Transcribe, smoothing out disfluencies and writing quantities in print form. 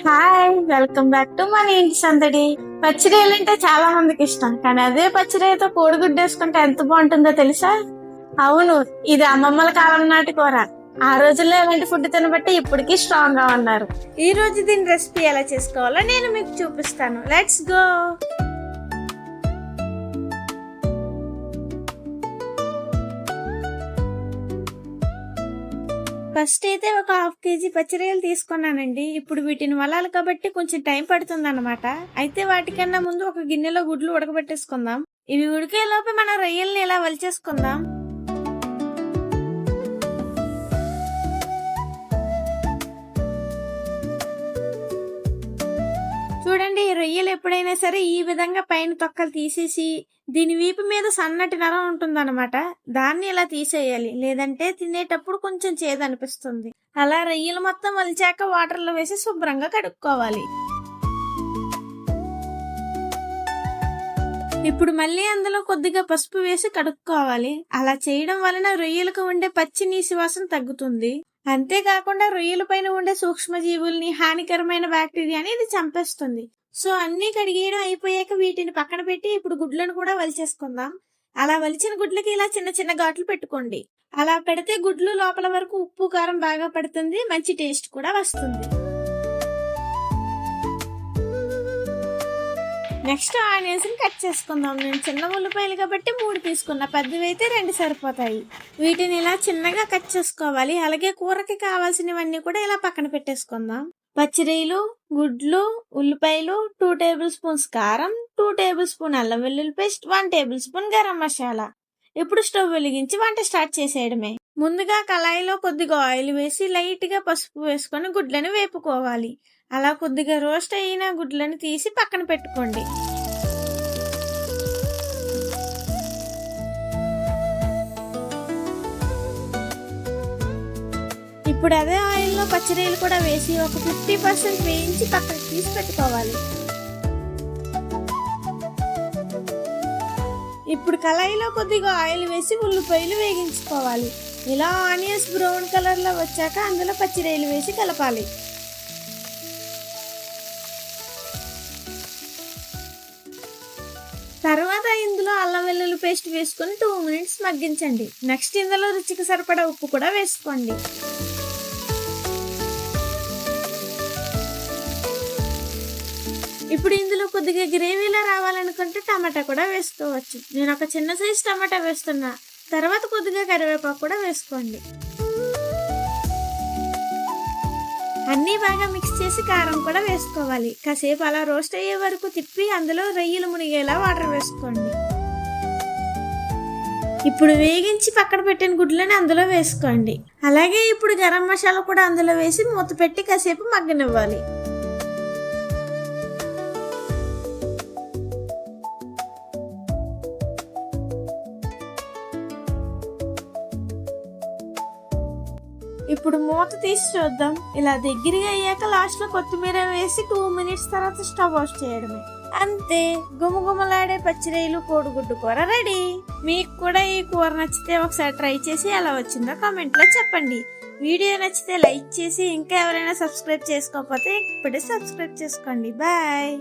Hi, welcome back to మన ఇంటి సందడి. పచ్చిరొయ్యలు అంటే చాలా మందికి ఇష్టం, కానీ అదే పచ్చిరొయ్యతో కోడిగుడ్డు వేసుకుంటే ఎంత బాగుంటుందో తెలుసా? అవును, ఇది అమ్మమ్మల కాలం నాటి కూర. ఆ రోజుల్లో ఇలాంటి ఫుడ్ తినబట్టి ఇప్పటికీ స్ట్రాంగ్ గా ఉన్నారు. ఈ రోజు దీని రెసిపీ ఎలా చేసుకోవాలో నేను మీకు చూపిస్తాను. Let's go. ఫస్ట్ అయితే ఒక 1/2 కేజీ పచ్చిరొయ్యలు తీసుకున్నానండి. ఇప్పుడు వీటిని వలాలి కాబట్టి కొంచెం టైం పడుతుంది అనమాట. అయితే వాటికన్నా ముందు ఒక గిన్నెలో గుడ్లు ఉడకబెట్టేసుకుందాం. ఇవి ఉడికేలోపు మన రొయ్యల్ని ఇలా వలిచేసుకుందాం. చూడండి, ఈ రొయ్యలు ఎప్పుడైనా సరే ఈ విధంగా పైన తొక్కలు తీసేసి దీని వీపు మీద సన్నటి నరం ఉంటుందన్నమాట, దాన్ని ఇలా తీసేయాలి, లేదంటే తినేటప్పుడు కొంచెం చేదు అనిపిస్తుంది. అలా రొయ్యలు మొత్తం వలిచాక వాటర్లో వేసి శుభ్రంగా కడుక్కోవాలి. ఇప్పుడు మళ్ళీ అందులో కొద్దిగా పసుపు వేసి కడుక్కోవాలి. అలా చేయడం వలన రొయ్యలకు ఉండే పచ్చి నీసి వాసన తగ్గుతుంది. అంతేకాకుండా రొయ్యల పైన ఉండే సూక్ష్మజీవుల్ని, హానికరమైన బ్యాక్టీరియాని ఇది చంపేస్తుంది. సో అన్ని కడిగేయడం అయిపోయాక వీటిని పక్కన పెట్టి ఇప్పుడు గుడ్లను కూడా వలిచేసుకుందాం. అలా వలిచిన గుడ్లకి ఇలా చిన్న చిన్న ఘాట్లు పెట్టుకోండి. అలా పెడితే గుడ్లు లోపల వరకు ఉప్పు కారం బాగా పడుతుంది, మంచి టేస్ట్ కూడా వస్తుంది. నెక్స్ట్ ఆనియన్స్ ని కట్ చేసుకుందాం. నేను చిన్న ఉల్లిపాయలు కాబట్టి 3 తీసుకున్నా, పెద్దవి అయితే 2 సరిపోతాయి. వీటిని ఇలా చిన్నగా కట్ చేసుకోవాలి. అలాగే కూరకి కావాల్సినవన్నీ కూడా ఇలా పక్కన పెట్టేసుకుందాం. పచ్చిరొయ్యలు, గుడ్లు, ఉల్లిపాయలు, 2 టేబుల్ స్పూన్స్ కారం, 2 టేబుల్ స్పూన్ అల్లం వెల్లుల్లి paste, 1 table spoon garam masala. ఇప్పుడు స్టవ్ వెలిగించి వంట స్టార్ట్ చేసేయడమే. ముందుగా కళాయిలో కొద్దిగా ఆయిల్ వేసి లైట్ గా పసుపు వేసుకొని గుడ్లను వేపుకోవాలి. అలా కొద్దిగా రోస్ట్ అయిన గుడ్లను తీసి పక్కన పెట్టుకోండి. ఇప్పుడు అదే ఆయిల్లో పచ్చిరొయ్యలు కూడా వేసి ఒక 50% వేయించి పక్కన తీసి పెట్టుకోవాలి. ఇప్పుడు కళాయిలో కొద్దిగా ఆయిల్ వేసి ఉల్లిపాయలు వేగించుకోవాలి. ఇలా ఆనియన్స్ బ్రౌన్ కలర్ లో వచ్చాక అందులో పచ్చిరొయ్యలు వేసి కలపాలి. తర్వాత ఇందులో అల్లం వెల్లుల్లి పేస్ట్ వేసుకుని 2 మినిట్స్ మగ్గించండి. నెక్స్ట్ ఇందులో రుచికి సరిపడా ఉప్పు కూడా వేసుకోండి. ఇప్పుడు ఇందులో కొద్దిగా గ్రేవీలా రావాలనుకుంటే టమాటా కూడా వేసుకోవచ్చు. నేను ఒక చిన్న సైజు టమాటా వేస్తున్నా. తర్వాత కొద్దిగా కరివేపాకు కూడా వేసుకోండి. అన్నీ బాగా మిక్స్ చేసి కారం కూడా వేసుకోవాలి. కాసేపు అలా రోస్ట్ అయ్యే వరకు తిప్పి అందులో రొయ్యలు మునిగేలా వాటర్ వేసుకోండి. ఇప్పుడు వేగించి పక్కన పెట్టిన గుడ్లని అందులో వేసుకోండి. అలాగే ఇప్పుడు గరం మసాలా కూడా అందులో వేసి మూత పెట్టి కాసేపు మగ్గనివ్వాలి. ఇప్పుడు మూత తీసి చూద్దాం. ఇలా దగ్గరగా అయ్యాక లాస్ట్ లో కొత్తిమీర వేసి 2 మినిట్స్ తర్వాత స్టవ్ ఆఫ్ చేయడమే. అంతే, గుమగుమలాడే పచ్చిరొయ్యలు కోడిగుడ్డు కూర రెడీ. మీకు కూడా ఈ కూర నచ్చితే ఒకసారి ట్రై చేసి ఎలా వచ్చిందో కామెంట్ లో చెప్పండి. వీడియో నచ్చితే లైక్ చేసి, ఇంకా ఎవరైనా సబ్స్క్రైబ్ చేసుకోకపోతే ఇప్పుడే సబ్స్క్రైబ్ చేసుకోండి. బాయ్.